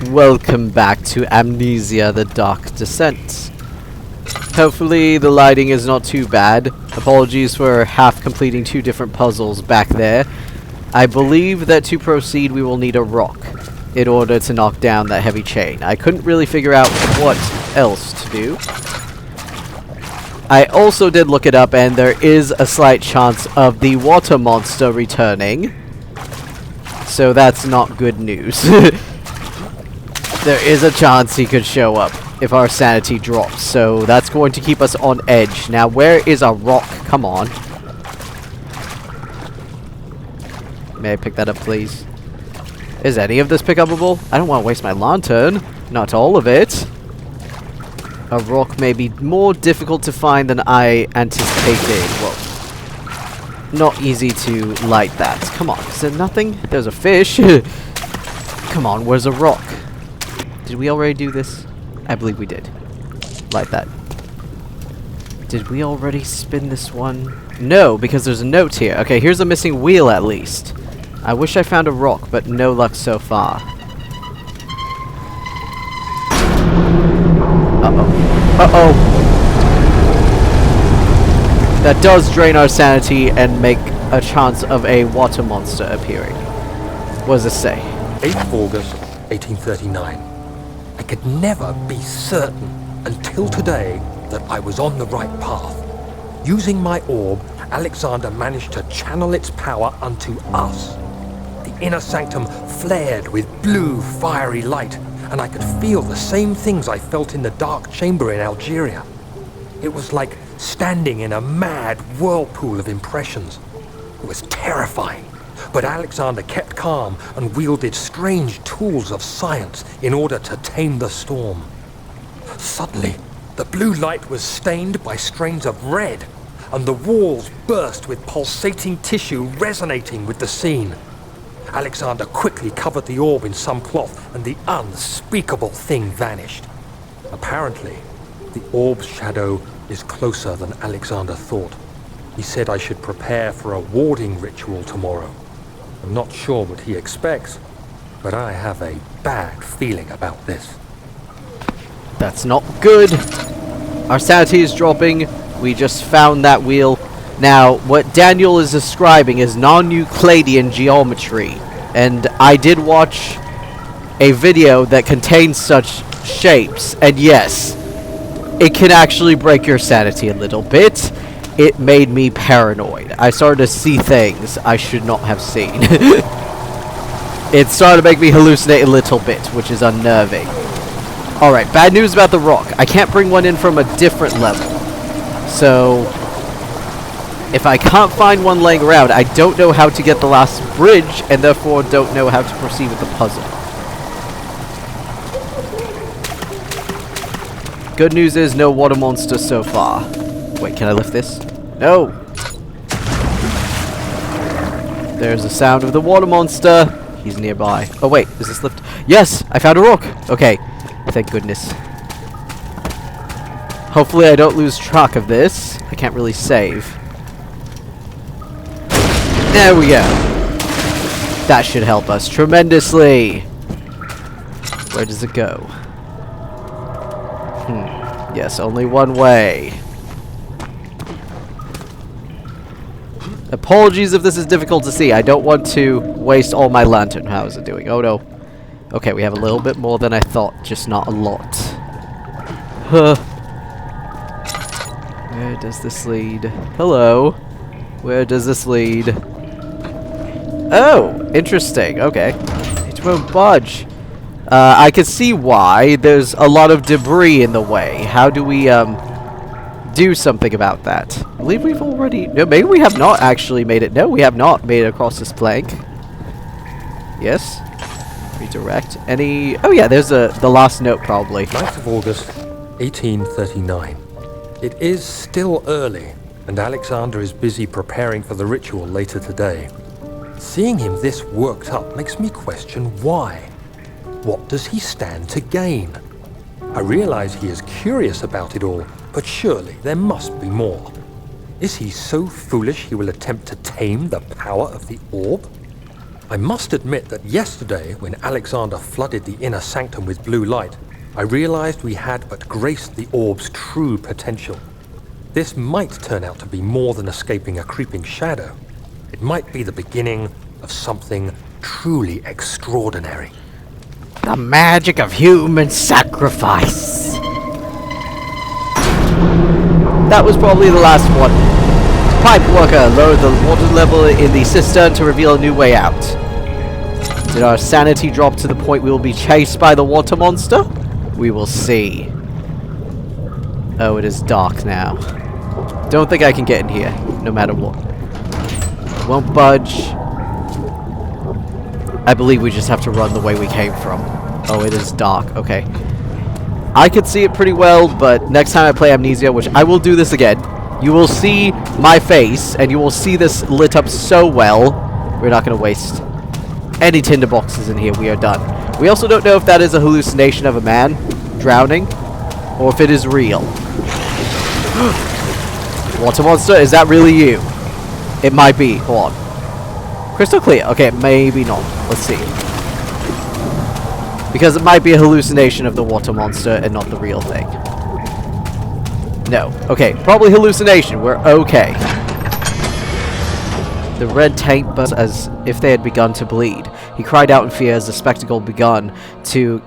Welcome back to Amnesia, the Dark Descent. Hopefully the lighting is not too bad. Apologies for half completing two different puzzles back there. I believe that to proceed we will need a rock in order to knock down that heavy chain. I couldn't really figure out what else to do. I also did look it up, and there is a slight chance of the water monster returning. So that's not good news. There is a chance he could show up if our sanity drops, so that's going to keep us on edge. Now, where is a rock? Come on. May I pick that up, please? Is any of this pickupable? I don't want to waste my lantern. Not all of it. A rock may be more difficult to find than I anticipated. Well, not easy to light that. Come on, is there nothing? There's a fish. Come on, where's a rock? Did we already do this? I believe we did. Light that. Did we already spin this one? No, because there's a note here. Okay, here's a missing wheel at least. I wish I found a rock, but no luck so far. Uh-oh. Uh-oh. That does drain our sanity and make a chance of a water monster appearing. What does it say? 8th of August, 1839. I could never be certain until today that I was on the right path. Using my orb, Alexander managed to channel its power unto us. The inner sanctum flared with blue, fiery light, and I could feel the same things I felt in the dark chamber in Algeria. It was like standing in a mad whirlpool of impressions. It was terrifying. But Alexander kept calm and wielded strange tools of science in order to tame the storm. Suddenly, the blue light was stained by strains of red, and the walls burst with pulsating tissue resonating with the scene. Alexander quickly covered the orb in some cloth, and the unspeakable thing vanished. Apparently, the orb's shadow is closer than Alexander thought. He said I should prepare for a warding ritual tomorrow. I'm not sure what he expects, but I have a bad feeling about this. That's not good. Our sanity is dropping. We just found that wheel. Now, what Daniel is describing is non-Euclidean geometry. And I did watch a video that contains such shapes. And yes, it can actually break your sanity a little bit. It made me paranoid. I started to see things I should not have seen. It started to make me hallucinate a little bit, which is unnerving. Alright, bad news about the rock. I can't bring one in from a different level. So, if I can't find one laying around, I don't know how to get the last bridge, and therefore don't know how to proceed with the puzzle. Good news is no water monster so far. Wait, can I lift this? No! There's the sound of the water monster. He's nearby. Oh wait, is this lift? Yes! I found a rock! Okay. Thank goodness. Hopefully I don't lose track of this. I can't really save. There we go. That should help us tremendously. Where does it go? Yes, only one way. Apologies if this is difficult to see. I don't want to waste all my lantern. How is it doing? Oh no. Okay, we have a little bit more than I thought, just not a lot. Where does this lead? Hello. Where does this lead? Oh, interesting. Okay. It won't budge. I can see why. There's a lot of debris in the way. How do we, do something about that? I believe we've already... No, maybe we have not actually made it. No, we have not made it across this plank. Yes. Redirect. Any... Oh yeah, there's the last note probably. 9th of August, 1839. It is still early, and Alexander is busy preparing for the ritual later today. Seeing him this worked up makes me question why. What does he stand to gain? I realize he is curious about it all, but surely there must be more. Is he so foolish he will attempt to tame the power of the orb? I must admit that yesterday, when Alexander flooded the inner sanctum with blue light, I realized we had but graced the orb's true potential. This might turn out to be more than escaping a creeping shadow. It might be the beginning of something truly extraordinary. The magic of human sacrifice. That was probably the last one. Pipe worker lowered the water level in the cistern to reveal a new way out. Did our sanity drop to the point we will be chased by the water monster? We will see. Oh, it is dark now. Don't think I can get in here, no matter what. Won't budge. I believe we just have to run the way we came from. Oh, it is dark. Okay. I could see it pretty well, but next time I play Amnesia, which I will do this again, you will see my face, and you will see this lit up so well. We're not going to waste any tinder boxes in here. We are done. We also don't know if that is a hallucination of a man drowning, or if it is real. Water monster, is that really you? It might be. Hold on. Crystal clear. Okay, maybe not. Let's see. Because it might be a hallucination of the water monster and not the real thing. No. Okay, probably hallucination. We're okay. The red taint buzzed as if they had begun to bleed. He cried out in fear as the spectacle began to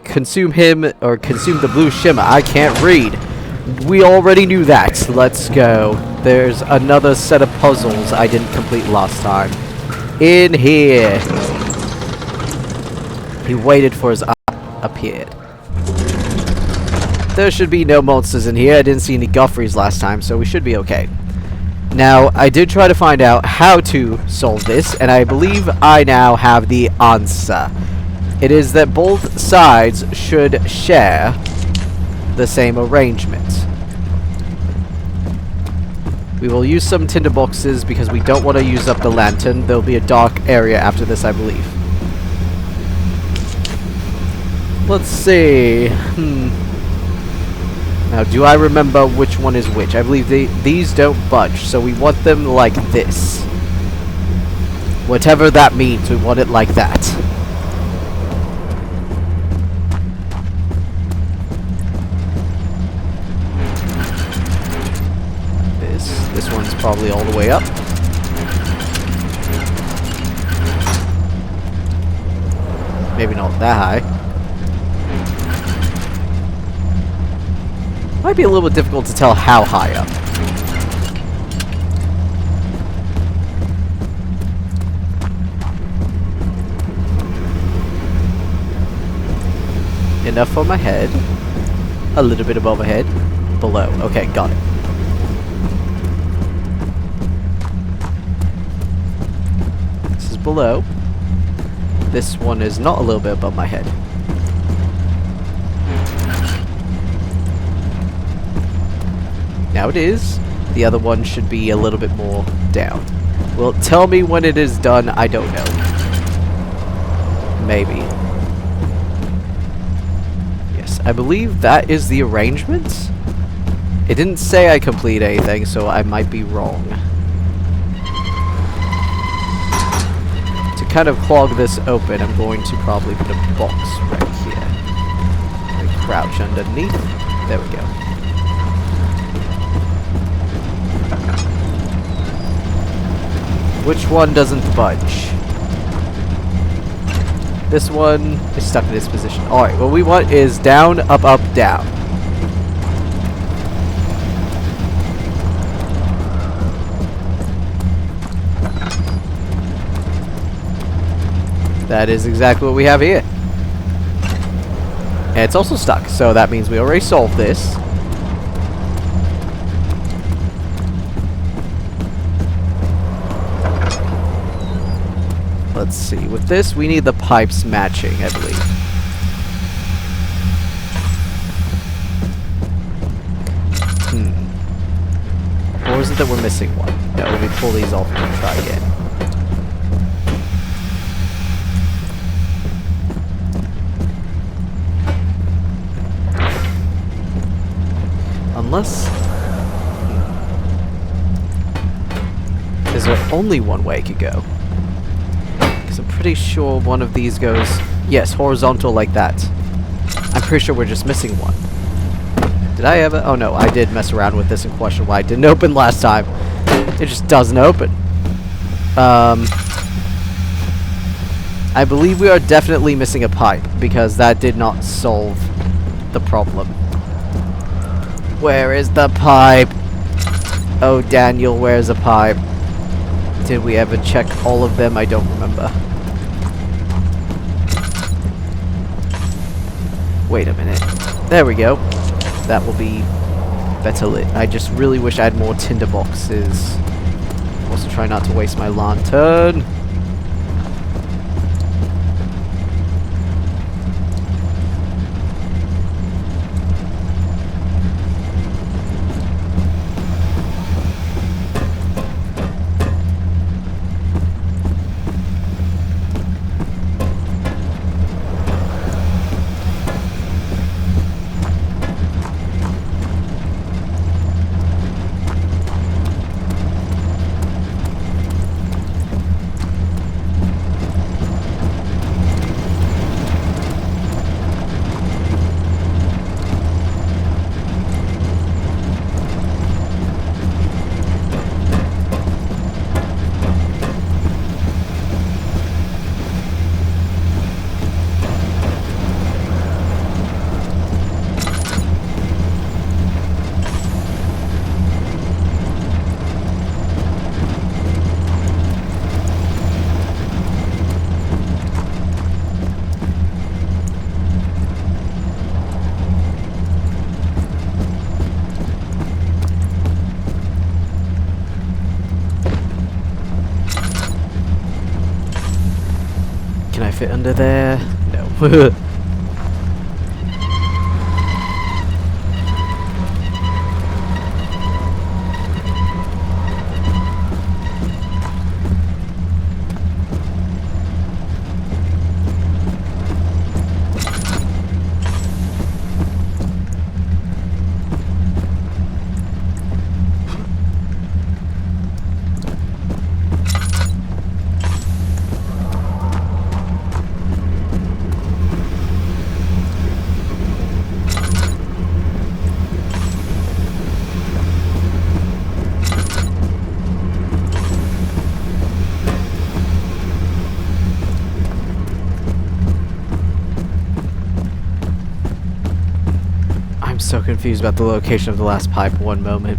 consume him, or consume the blue shimmer. I can't read. We already knew that. Let's go. There's another set of puzzles I didn't complete last time. In here. He waited for his eye appeared. There should be no monsters in here. I didn't see any Guffreys last time, so we should be okay. Now, I did try to find out how to solve this, and I believe I now have the answer. It is that both sides should share the same arrangement. We will use some tinder boxes because we don't want to use up the lantern. There'll be a dark area after this, I believe. Let's see. Now, do I remember which one is which? I believe these don't budge, so we want them like this. Whatever that means, we want it like that. This one's probably all the way up. Maybe not that high. Might be a little bit difficult to tell how high up. Enough for my head. A little bit above my head. Below. Okay, got it. This is below. This one is not a little bit above my head. Now it is. The other one should be a little bit more down. Well, tell me when it is done. I don't know. Maybe. Yes, I believe that is the arrangement. It didn't say I complete anything, so I might be wrong. To kind of clog this open, I'm going to probably put a box right here. And crouch underneath. There we go. Which one doesn't budge? This one is stuck in this position. Alright, what we want is down, up, up, down. That is exactly what we have here. And it's also stuck, so that means we already solved this. Let's see. With this, we need the pipes matching, I believe. Or is it that we're missing one? No, let me pull these off and try again. Unless... Is there only one way it could go? pretty sure one of these goes... Yes, horizontal like that. I'm pretty sure we're just missing one. Did I ever... Oh no, I did mess around with this and question why it didn't open last time. It just doesn't open. I believe we are definitely missing a pipe, because that did not solve the problem. Where is the pipe? Oh, Daniel, where's a pipe? Did we ever check all of them? I don't remember. Wait a minute. There we go. That will be better lit. I just really wish I had more tinder boxes. Also try not to waste my lantern. Can I fit under there? No. So confused about the location of the last pipe. One moment.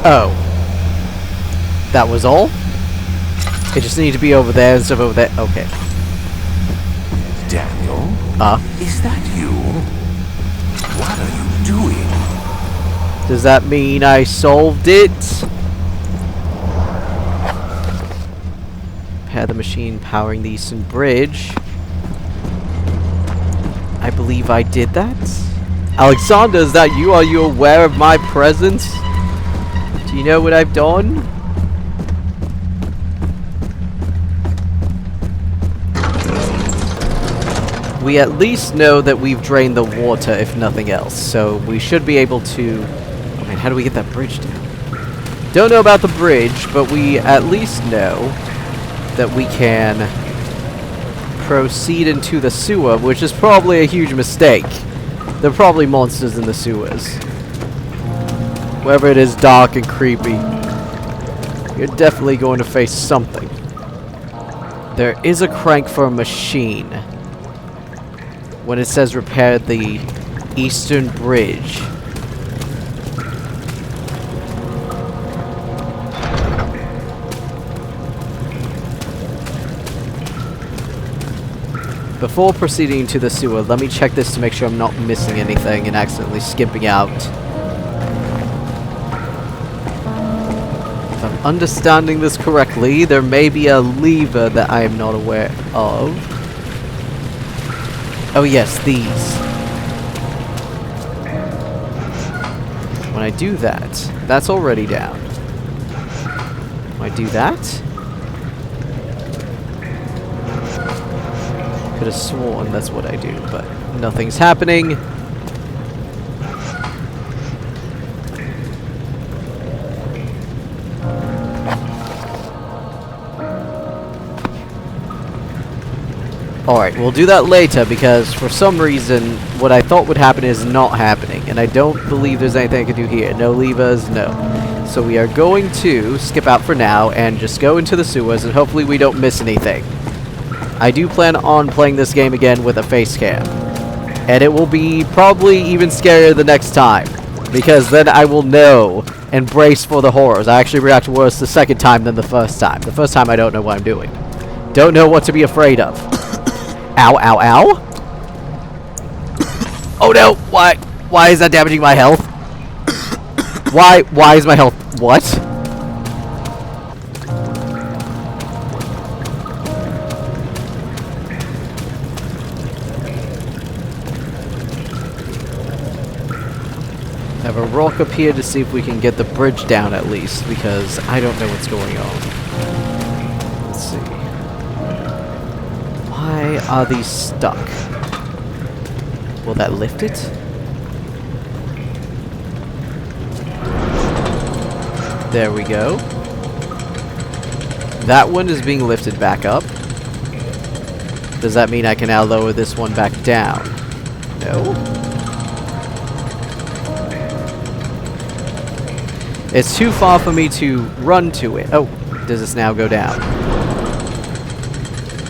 Oh. That was all? It just needed to be over there instead of over there. Okay. Daniel? Is that you? What are you doing? Does that mean I solved it? Repair the machine powering the Eastern Bridge. I believe I did that. Alexander, is that you? Are you aware of my presence? Do you know what I've done? We at least know that we've drained the water, if nothing else. So we should be able to... I mean, how do we get that bridge down? Don't know about the bridge, but we at least know that we can proceed into the sewer, which is probably a huge mistake. There are probably monsters in the sewers. Wherever it is dark and creepy, you're definitely going to face something. There is a crank for a machine. When it says repair the Eastern Bridge. Before proceeding to the sewer, let me check this to make sure I'm not missing anything and accidentally skipping out. If I'm understanding this correctly, there may be a lever that I am not aware of. Oh yes, these. When I do that, that's already down. When I do that... Could have sworn that's what I do, but nothing's happening. Alright, we'll do that later because for some reason what I thought would happen is not happening. And I don't believe there's anything I can do here. No levers, no. So we are going to skip out for now and just go into the sewers and hopefully we don't miss anything. I do plan on playing this game again with a face cam. And it will be probably even scarier the next time. Because then I will know and brace for the horrors. I actually react worse the second time than the first time. The first time I don't know what I'm doing. Don't know what to be afraid of. Ow, ow, ow. Oh no! Why is that damaging my health? Why is my health... What? Have a rock up here to see if we can get the bridge down at least, because I don't know what's going on. Let's see. Why are these stuck? Will that lift it? There we go. That one is being lifted back up. Does that mean I can now lower this one back down? No. It's too far for me to run to it. Oh, does this now go down?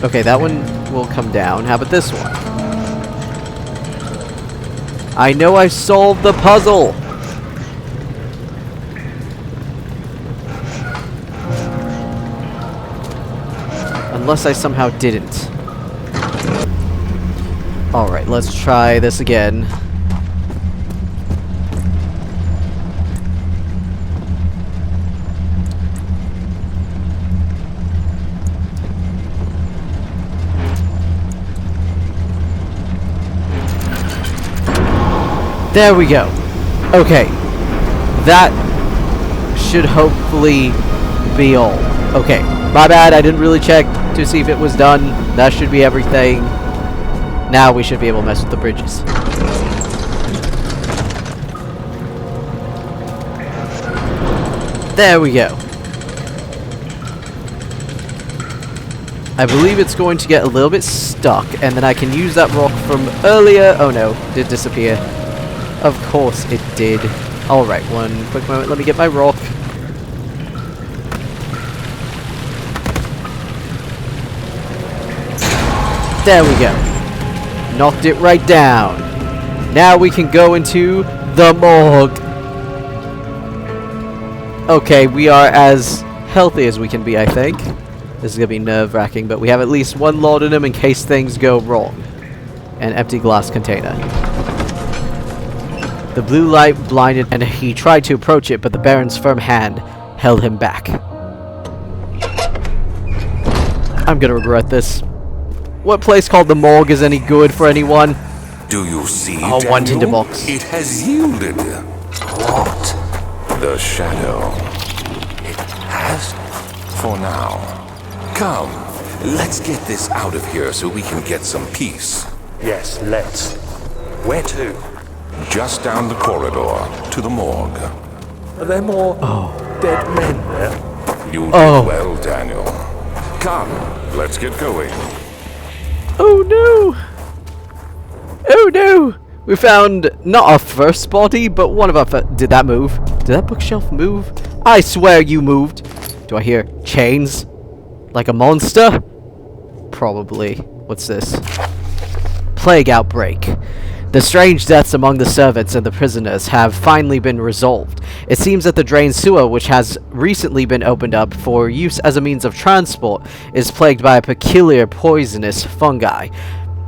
Okay, that one will come down. How about this one? I know I solved the puzzle! Unless I somehow didn't. Alright, let's try this again. There we go. Okay. That should hopefully be all. Okay. My bad, I didn't really check to see if it was done. That should be everything. Now we should be able to mess with the bridges. There we go. I believe it's going to get a little bit stuck, and then I can use that rock from earlier. Oh no, did disappear. Of course it did. Alright, one quick moment. Let me get my rock. There we go. Knocked it right down. Now we can go into the morgue. Okay, we are as healthy as we can be, I think. This is going to be nerve-wracking, but we have at least one laudanum in case things go wrong. An empty glass container. The blue light blinded, and he tried to approach it, but the Baron's firm hand held him back. I'm gonna regret this. What place called the Morgue is any good for anyone? Do you see, Oh, one Daniel? tinderbox. It has yielded. What? The shadow. It has? For now. Come, let's get this out of here so we can get some peace. Yes, let's. Where to? Just down the corridor to the morgue. Are there more dead men there? You did well, Daniel. Come, let's get going. Oh no! Oh no! We found not our first body, but one of our did that move? Did that bookshelf move? I swear you moved! Do I hear chains? Like a monster? Probably. What's this? Plague outbreak. The strange deaths among the servants and the prisoners have finally been resolved. It seems that the drain sewer, which has recently been opened up for use as a means of transport, is plagued by a peculiar poisonous fungi.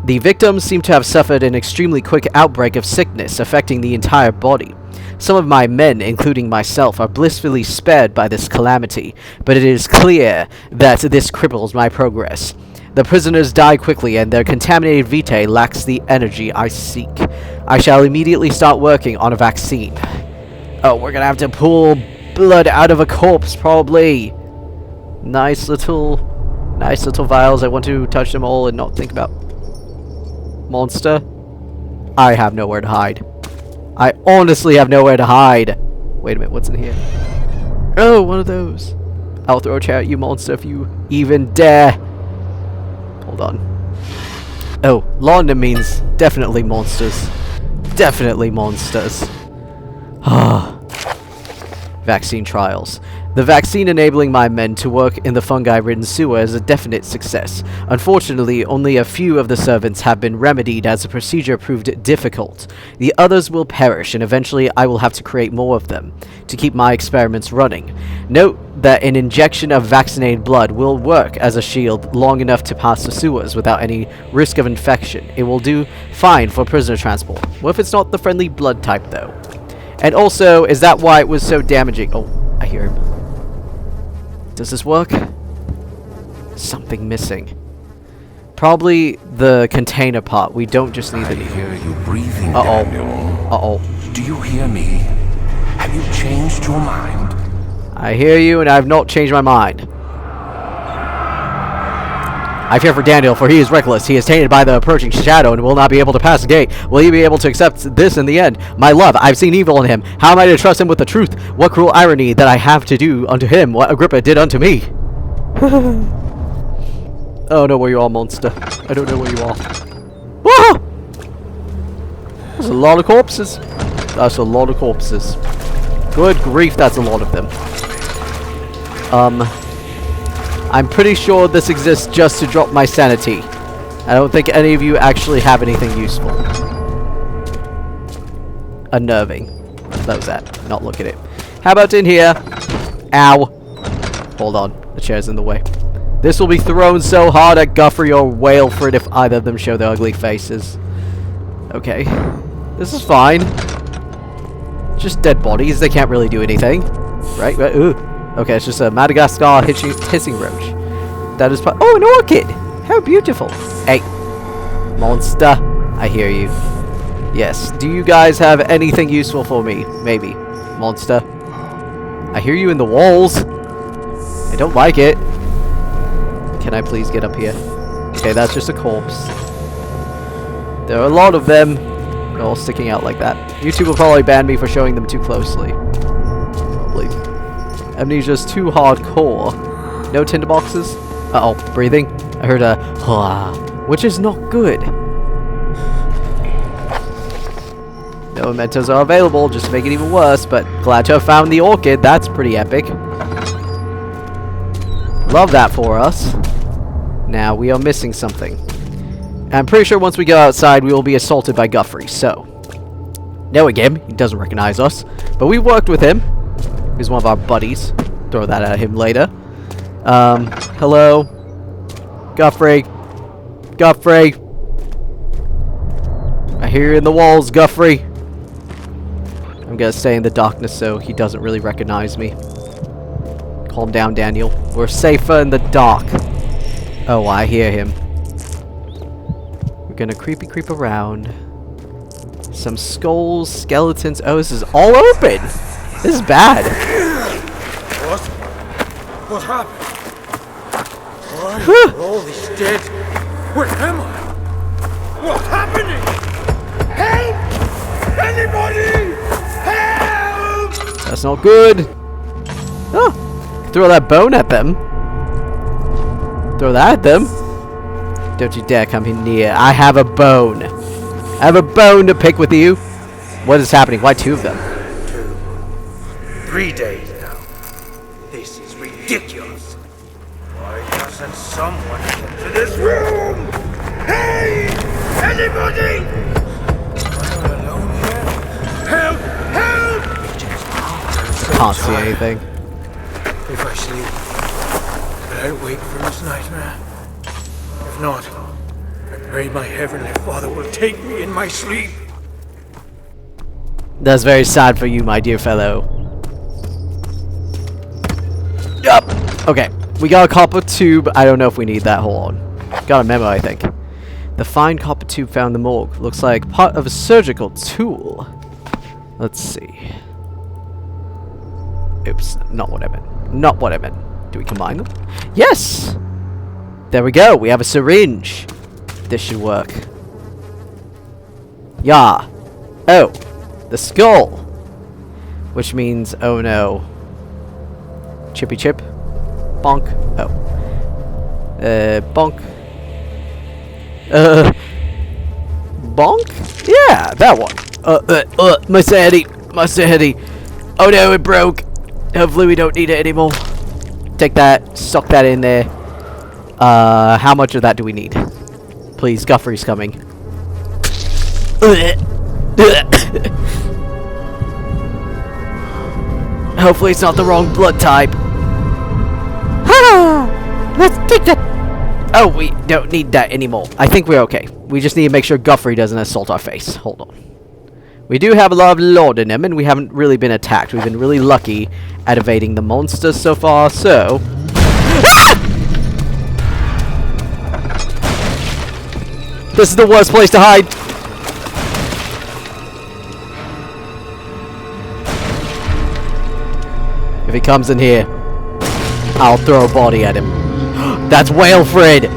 The victims seem to have suffered an extremely quick outbreak of sickness affecting the entire body. Some of my men, including myself, are blissfully spared by this calamity, but it is clear that this cripples my progress. The prisoners die quickly, and their contaminated vitae lacks the energy I seek. I shall immediately start working on a vaccine. Oh, we're gonna have to pull blood out of a corpse, probably. Nice little vials. I want to touch them all and not think about monster. I have nowhere to hide. I honestly have nowhere to hide. Wait a minute, what's in here? Oh, one of those. I'll throw a chair at you, monster, if you even dare. Hold on. Oh, London means definitely monsters. Definitely monsters. Vaccine trials. The vaccine enabling my men to work in the fungi-ridden sewer is a definite success. Unfortunately, only a few of the servants have been remedied as the procedure proved difficult. The others will perish, and eventually I will have to create more of them to keep my experiments running. Note that an injection of vaccinated blood will work as a shield long enough to pass the sewers without any risk of infection. It will do fine for prisoner transport. What if it's not the friendly blood type, though? And also, is that why it was so damaging? Oh, I hear him. Does this work? Something missing. Probably the container part. We don't just need I the... hear you breathing, Daniel. Do you hear me? Have you changed your mind? I hear you, and I have not changed my mind. I fear for Daniel, for he is reckless. He is tainted by the approaching shadow and will not be able to pass the gate. Will he be able to accept this in the end? My love, I've seen evil in him. How am I to trust him with the truth? What cruel irony that I have to do unto him what Agrippa did unto me. Oh, no, where you are, monster. I don't know where you are. Whoa! There's a lot of corpses. That's a lot of corpses. Good grief, that's a lot of them. I'm pretty sure this exists just to drop my sanity. I don't think any of you actually have anything useful. Unnerving. That was that. Not look at it. How about in here? Ow. Hold on. The chair's in the way. This will be thrown so hard at Guthrie or Whalefred if either of them show their ugly faces. Okay. This is fine. Just dead bodies. They can't really do anything. Right? Ooh. Okay, it's just a Madagascar hissing roach. That is oh, an orchid! How beautiful! Hey, monster, I hear you. Yes, do you guys have anything useful for me? Maybe. Monster. I hear you in the walls. I don't like it. Can I please get up here? Okay, that's just a corpse. There are a lot of them. They're all sticking out like that. YouTube will probably ban me for showing them too closely. Probably. Amnesia's too hardcore. No tinderboxes? Uh-oh, breathing. I heard a which is not good. No mementos are available, just to make it even worse, but glad to have found the orchid. That's pretty epic. Love that for us. Now, we are missing something. I'm pretty sure once we go outside, we will be assaulted by Guthrie, so. No, again, he doesn't recognize us, but we worked with him. He's one of our buddies. Throw that at him later. Hello? Guthrie? Guthrie? I hear you in the walls, Guthrie. I'm gonna stay in the darkness so he doesn't really recognize me. Calm down, Daniel. We're safer in the dark. Oh, I hear him. We're gonna creep around. Some skulls, skeletons. Oh, this is all open! This is bad. What happened? Why are all these dead? Where am I? What's happening? Help! Anybody! Help! That's not good. Oh, throw that bone at them. Throw that at them. Don't you dare come in near. I have a bone. I have a bone to pick with you. What is happening? Why two of them? 3 days now. This is ridiculous. Why doesn't someone get to this room? Hey! Anybody! Am I alone here? Help! Help! Can't see anything. If I sleep, will I wake from this nightmare? If not, I pray my Heavenly Father will take me in my sleep. That's very sad for you, my dear fellow. Yup. Okay, we got a copper tube. I don't know if we need that. Hold on. Got a memo, I think. The fine copper tube found in the morgue. Looks like part of a surgical tool. Let's see. Oops, not what I meant. Not what I meant. Do we combine them? Yes! There we go. We have a syringe. This should work. Yeah. Oh. The skull. Which means, oh no. Chippy chip. Bonk. Oh. Bonk. bonk? Yeah, that one. My sanity. My sanity. Oh no, it broke. Hopefully we don't need it anymore. Take that. Suck that in there. How much of that do we need? Please, Guffrey's coming. Hopefully it's not the wrong blood type. Let's take that. Oh, we don't need that anymore. I think we're okay. We just need to make sure Guffrey doesn't assault our face. Hold on. We do have a lot of laudanum, and we haven't really been attacked. We've been really lucky at evading the monsters so far, so... This is the worst place to hide! If he comes in here, I'll throw a body at him. That's Whalefred!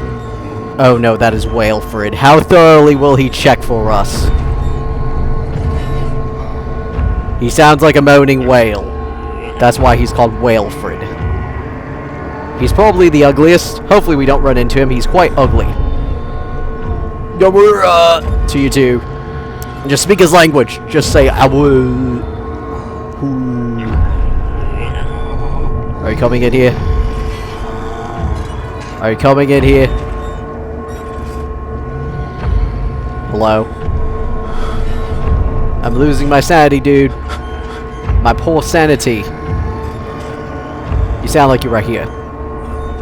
Oh no, that is Whalefred. How thoroughly will he check for us? He sounds like a moaning whale. That's why he's called Whalefred. He's probably the ugliest. Hopefully we don't run into him. He's quite ugly. To you two. Just speak his language. Just say awu. Are you coming in here? Are you coming in here? Hello? I'm losing my sanity, dude. My poor sanity. You sound like you're right here.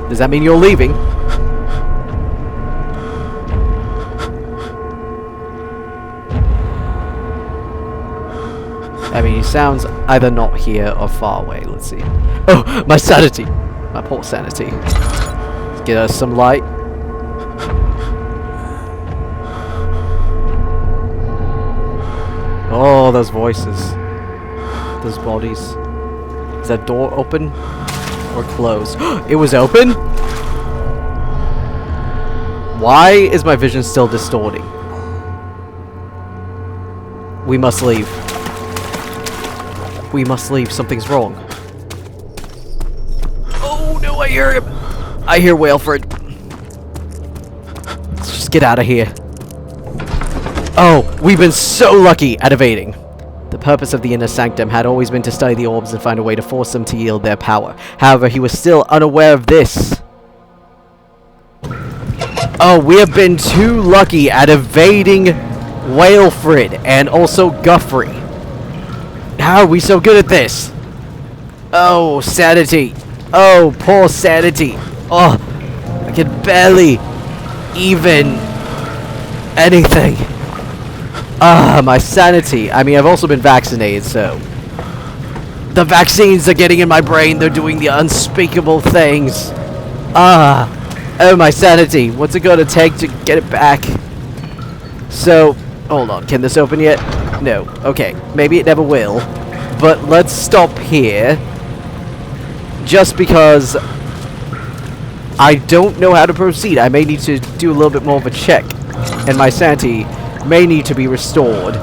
Does that mean you're leaving? I mean, he sounds either not here or far away. Let's see. Oh, my sanity! My poor sanity. Let's get us some light. Oh, those voices. Those bodies. Is that door open? Or closed? It was open? Why is my vision still distorting? We must leave. We must leave. Something's wrong. Oh no, I hear him. I hear Whalefred. Let's just get out of here. Oh, we've been so lucky at evading. The purpose of the inner sanctum had always been to study the orbs and find a way to force them to yield their power. However, he was still unaware of this. Oh, we have been too lucky at evading Whalefred and also Guffrey. How are we so good at this? Oh, sanity. Oh, poor sanity. Oh, I can barely even anything. Ah, my sanity. I mean, I've also been vaccinated, so... The vaccines are getting in my brain. They're doing the unspeakable things. Ah. Oh, my sanity. What's it going to take to get it back? So, hold on. Can this open yet? No. Okay. Maybe it never will. But let's stop here. Just because I don't know how to proceed. I may need to do a little bit more of a check. And my sanity may need to be restored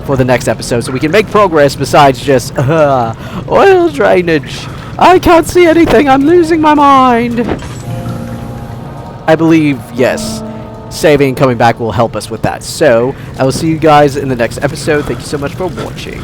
for the next episode so we can make progress besides just oil drainage. I can't see anything. I'm losing my mind. I believe, yes, saving and coming back will help us with that. So, I will see you guys in the next episode. Thank you so much for watching.